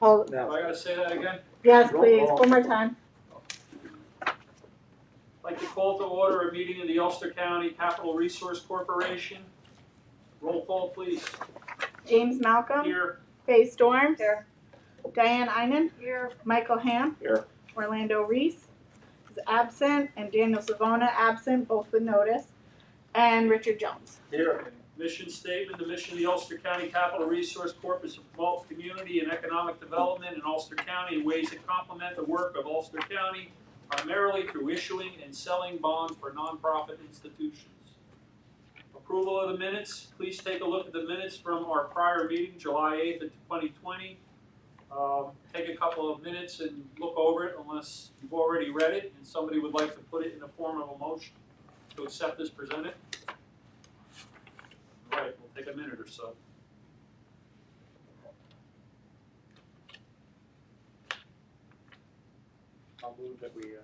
Hold, Do I gotta say that again? yes, Roll please, call. one more time. I'd like to call to order a meeting of the Ulster County Capital Resource Corporation. Roll call, please. James Malcolm. Here. Faye Storms. Here. Diane Einen. Here. Michael Ham. Here. Orlando Reese is absent, and Daniel Savona absent, both with notice, and Richard Jones. Here. Mission statement: the mission of the Ulster County Capital Resource Corp is to promote community and economic development in Ulster County in ways that complement the work of Ulster County, primarily through issuing and selling bonds for nonprofit institutions. Approval of the minutes. Please take a look at the minutes from our prior meeting, July 8th of 2020. Take a couple of minutes and look over it unless you've already read it and somebody would like to put it in the form of a motion to accept as presented. All right, we'll take a minute or so. I'll move that we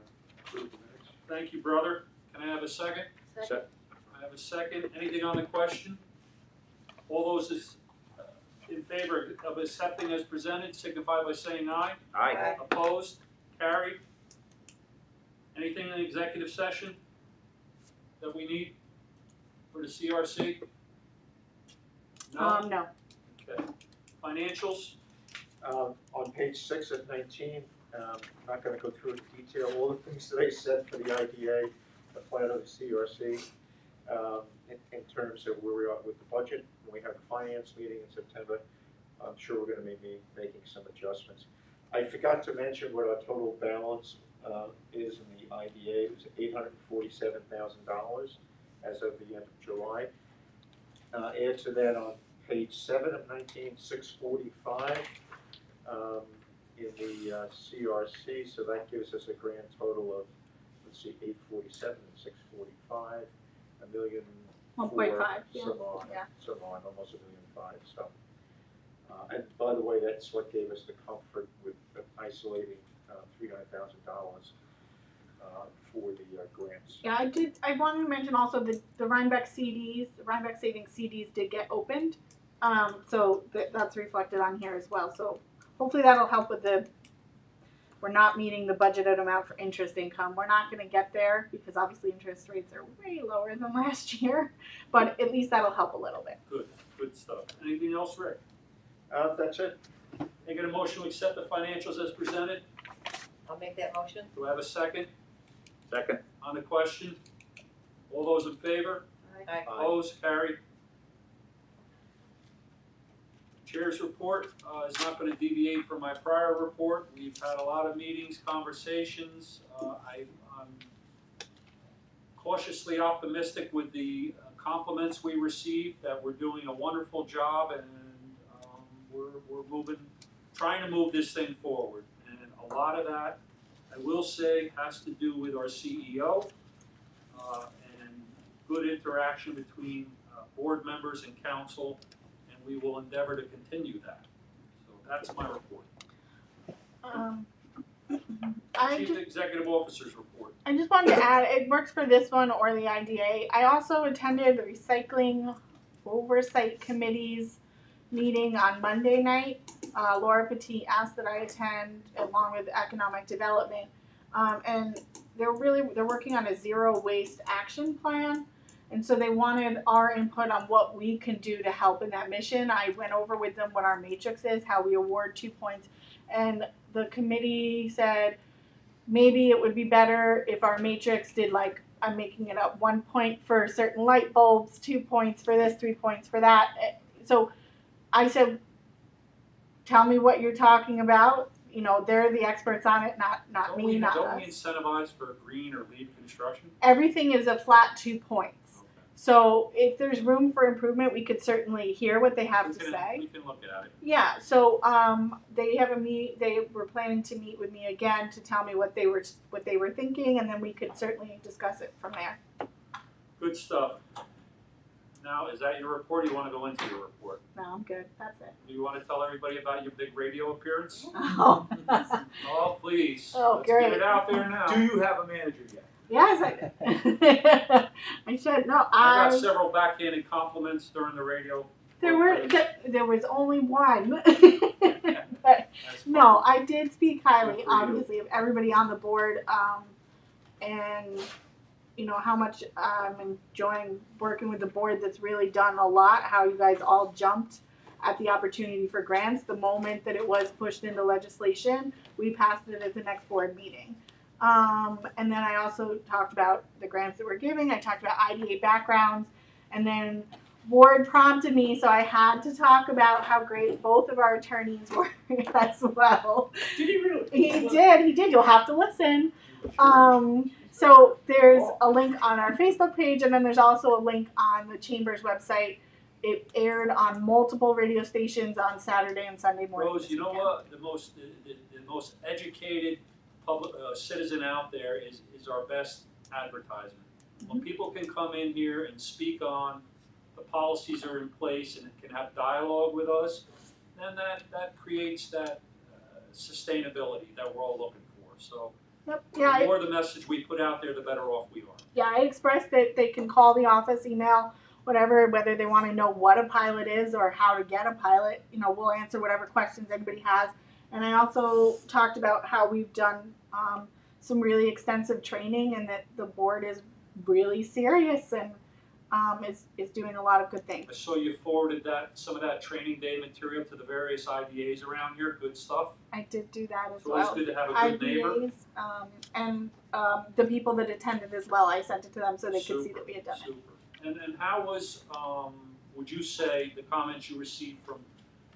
approve the minutes. Thank you, brother. Can I have a second? Second. I have a second. Anything on the question? All those in favor of accepting as presented signify by saying aye. Aye. Opposed? Carried. Anything in the executive session that we need for the CRC? No? No. Okay. Financials? On page 6 of 19, I'm not going to go through in detail all the things that I said for the IDA, the plan of the CRC, in terms of where we are with the budget. When we have the finance meeting in September, I'm sure we're going to be making some adjustments. I forgot to mention what our total balance is in the IDA. It was $847,000 as of the end of July. Add to that on page 7 of 19, 645 in the CRC, so that gives us a grand total of, let's see, 847 and 645, $1.4 million. 1.5, yeah. Some on, Yeah. some on, almost $1.5 million. So, and by the way, that's what gave us the comfort with isolating $300,000 for the grants. Yeah, I wanted to mention also the Rhinebeck CDs, the Rhinebeck Savings CDs did get opened. So that's reflected on here as well. So hopefully that'll help with we're not meeting the budgeted amount for interest income. We're not going to get there because obviously interest rates are way lower than last year, but at least that'll help a little bit. Good stuff. Anything else, Rick? That's it. Can I get a motion to accept the financials as presented? I'll make that motion. Do I have a second? Second. On the question? All those in favor? Aye. Opposed? Carried. Chair's report is not going to deviate from my prior report. We've had a lot of meetings, conversations. I'm cautiously optimistic with the compliments we received that we're doing a wonderful job, and we're trying to move this thing forward. And a lot of that, I will say, has to do with our CEO and good interaction between board members and council. We will endeavor to continue that. So that's my report. Chief Executive Officer's report. I just wanted to add, it works for this one or the IDA. I also attended the Recycling Oversight Committee's meeting on Monday night. Laura Petit asked that I attend along with Economic Development. And they're working on a zero waste action plan. And so they wanted our input on what we can do to help in that mission. I went over with them what our matrix is, how we award 2 points. And the committee said maybe it would be better if our matrix did, like, I'm making it up, 1 point for certain light bulbs, 2 points for this, 3 points for that. So I said, tell me what you're talking about. You know, they're the experts on it, not me, not us. Don't we incentivize for green or LEED construction? Everything is a flat 2 points. So if there's room for improvement, we could certainly hear what they have to say. We can look at it. Yeah. So they were planning to meet with me again to tell me what they were thinking, and then we could certainly discuss it from there. Good stuff. Now, is that your report, or you want to go into your report? No, I'm good. That's it. Do you want to tell everybody about your big radio appearance? Oh. Oh, please. Oh, Let's great. get it out there now. Do you have a manager yet? Yes, I I should. No, I got several backhanded compliments during the radio. There was only one. But That's No, I did speak highly, Good for you. obviously, of everybody on the board, and you know how much I'm enjoying working with the board that's really done a lot, how you guys all jumped at the opportunity for grants. The moment that it was pushed into legislation, we passed it at the next board meeting. And then I also talked about the grants that we're giving. I talked about IDA backgrounds, and then board prompted me, so I had to talk about how great both of our attorneys were as well. Did he really? He did. You'll have to listen. So there's a link on our Facebook page, and then there's also a link on the Chamber's website. It aired on multiple radio stations on Saturday and Sunday morning. Rose, you know what? The most educated public citizen out there is our best advertisement. When people can come in here and speak on the policies are in place and can have dialogue with us, then that creates that sustainability that we're all looking for. So Yep. the Yeah, more the message we put out there, the better off we are. yeah. I expressed that they can call the office, email, whatever, whether they want to know what a pilot is or how to get a pilot. You know, we'll answer whatever questions anybody has. And I also talked about how we've done some really extensive training, and that the board is really serious and is doing a lot of good I things. saw you forwarded some of that training day material to the various IDAs around here. Good stuff. I did do that as It's always well. good to have a good neighbor. IDAs, and the people that attended as well, I sent it to them so they could see Super, that we had done it. super. And how was, would you say, the comments you received from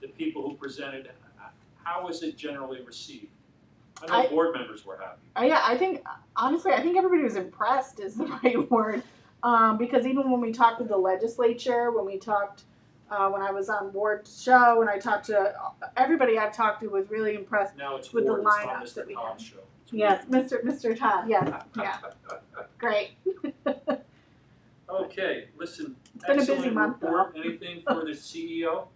the people who presented, how was it generally received? I know board members were happy. Yeah, I think, honestly, I think everybody was impressed is the right word. Because even when we talked with the legislature, when we talked, when I was on board show, when I talked to everybody I've talked to was really impressed. Now it's With the Ward, it's not lineups that Mr. we Todd's had. show. It's Yes, Ward. Mr. Todd, yes, yeah, great. Okay, listen, It's been a busy excellent month, report. Anything for the CEO?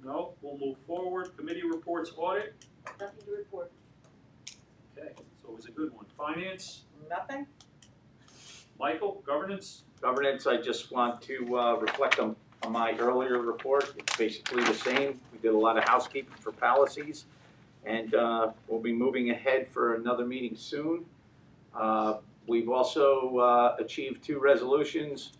No, we'll move forward. Committee reports, audit. Nothing to report. Okay, so it was a good one. Finance, Nothing? Michael, governance? Governance, I just want to reflect on my earlier report. It's basically the same. We did a lot of housekeeping for policies, and we'll be moving ahead for another meeting soon. We've also achieved 2 resolutions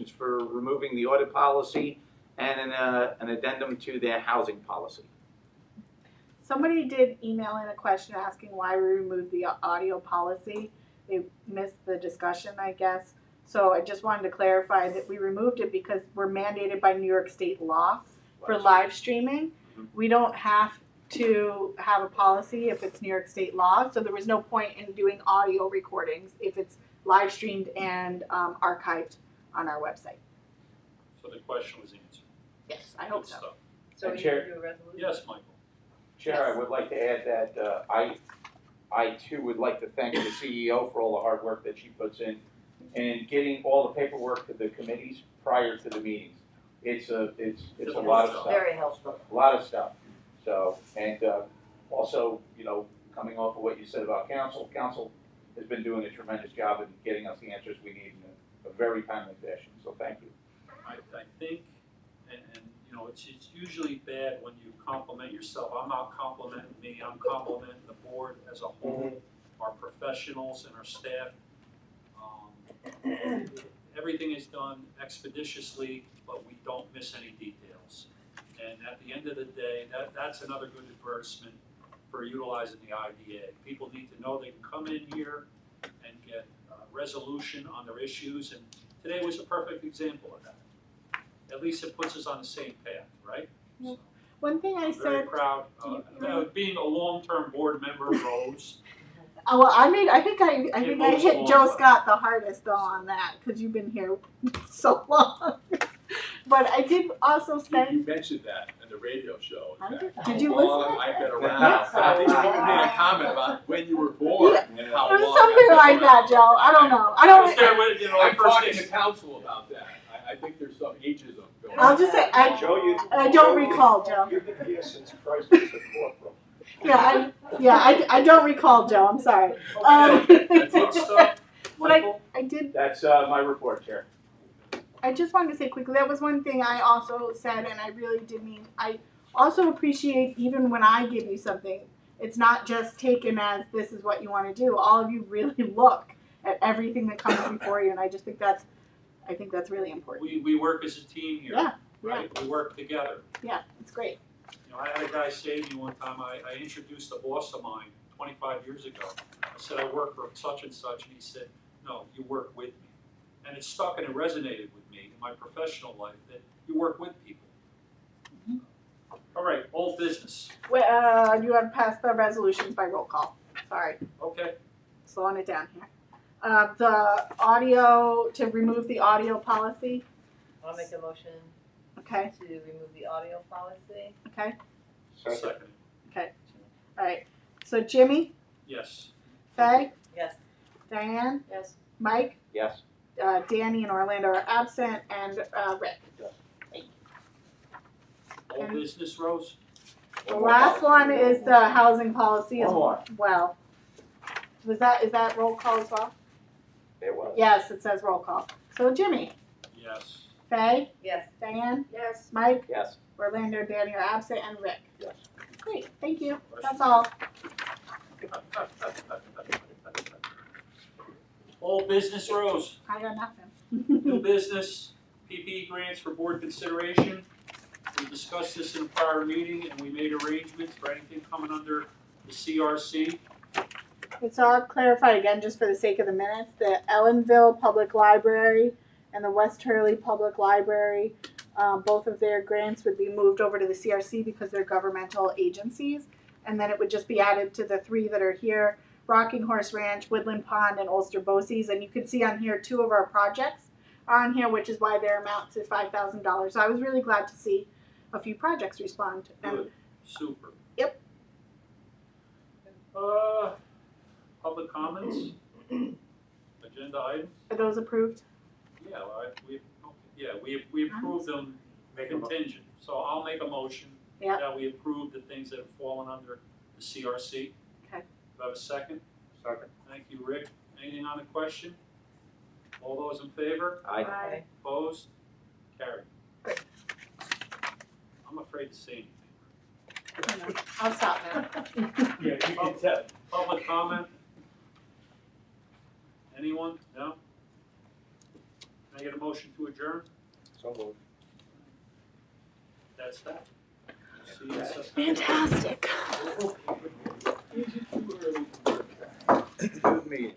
for removing the audit policy and an addendum to their housing policy. Somebody did email in a question asking why we removed the audio policy. They missed the discussion, I guess. So I just wanted to clarify that we removed it because we're mandated by New York State law for live streaming. We don't have to have a policy if it's New York State law. So there was no point in doing audio recordings if it's live streamed and archived on our website. So the question was answered. Yes, I hope Good so. stuff. So And we Chair- need to do a resolution? Yes, Michael. Chair, I would like to add that I too would like to thank the CEO for all the hard work that she puts in getting all the paperwork to the committees prior to the meetings. It's a lot of stuff. Very helpful. A lot of stuff. So, and also, you know, coming off of what you said about council has been doing a tremendous job in getting us the answers we need in a very timely fashion. So thank you. I think, and you know, it's usually bad when you compliment yourself. I'm not complimenting me, I'm complimenting the board as a whole, our professionals and our staff. Everything is done expeditiously, but we don't miss any details. And at the end of the day, that's another good advertisement for utilizing the IDA. People need to know they can come in here and get resolution on their issues, and today was a perfect example of that. At least it puts us on the same path, right? Yep. So, One thing I I'm very said, proud, being a long-term board member, Rose. well, I think I moves hit along Joe well. Scott the hardest though on that because you've been here so long. But I did also say, You mentioned that in the radio show. I in did- fact, did how you listen? long I've been around. Yes. I think you even made a comment about when you were born Yeah. and how it was long. something I've been like that, around. Joe. I don't know. I I don't. was there with, you know, I'm the first talking to day. council about that. I think there's some ageism going on. I'll just say Joe, you. I don't recall, Joe. You've been here since Christ was a corporal. I don't recall, Joe. I'm sorry. Good stuff. What Michael? I did. That's my report, Chair. I just wanted to say quickly, that was one thing I also said, and I really did mean, I also appreciate even when I give you something, it's not just taken as this is what you want to do. All of you really look at everything that comes before you, and I just think that's really important. We work as a team here, Yeah, right? We work together. Yeah, it's great. You know, I had a guy say to me one time, I introduced a boss of mine 25 years ago. I said, I work for such and such, and he said, no, you work with me. And it stuck and it resonated with me in my professional life that you work with people. All right, old business. Well, you have passed the resolutions by roll call. Sorry, Okay, slowing it down here. The audio, to remove the audio policy, I'll make a motion okay, to remove the audio policy. okay, second. all right. So Jimmy, Yes. Faye, Yes. Diane, Yes. Mike, Yes. Danny and Orlando are absent, and Rick. Old And- business, Rose? The last one is the housing policy as One more. well. Is that roll call as well? There was. Yes, it says roll call. So Jimmy, Yes. Faye, Yes. Diane, yes, Mike, Yes. Orlando, and Danny are absent, and Rick. Yes. Great, thank you. That's all. Old business, Rose? I got nothing. New business, PPE grants for board consideration. We discussed this in a prior meeting and we made arrangements for anything coming under the CRC. So I'll clarify again, just for the sake of the minutes, the Ellenville Public Library and the West Hurley Public Library, both of their grants would be moved over to the CRC because they're governmental agencies. And then it would just be added to the three that are here, Rocking Horse Ranch, Woodland Pond, and Ulster Bosse's. And you can see on here 2 of our projects are on here, which is why their amount to $5,000. So I was really glad to see a few projects respond. And Good, super. Yep. Public comments? Agenda items? are those approved? Yeah, we approved them Make a mo- contingent. So I'll make a motion Yeah. that we approve the things that have fallen under the CRC. Okay. Do I have a second? Second. Thank you, Rick. Anything on the question? All those in favor? Aye. Opposed? Carried. I'm afraid to say anything. I'll stop now. Yeah, you can tell. Public comment? Anyone? No? Can I get a motion to adjourn? So moved. That's that. See you in September. Fantastic. Good meeting.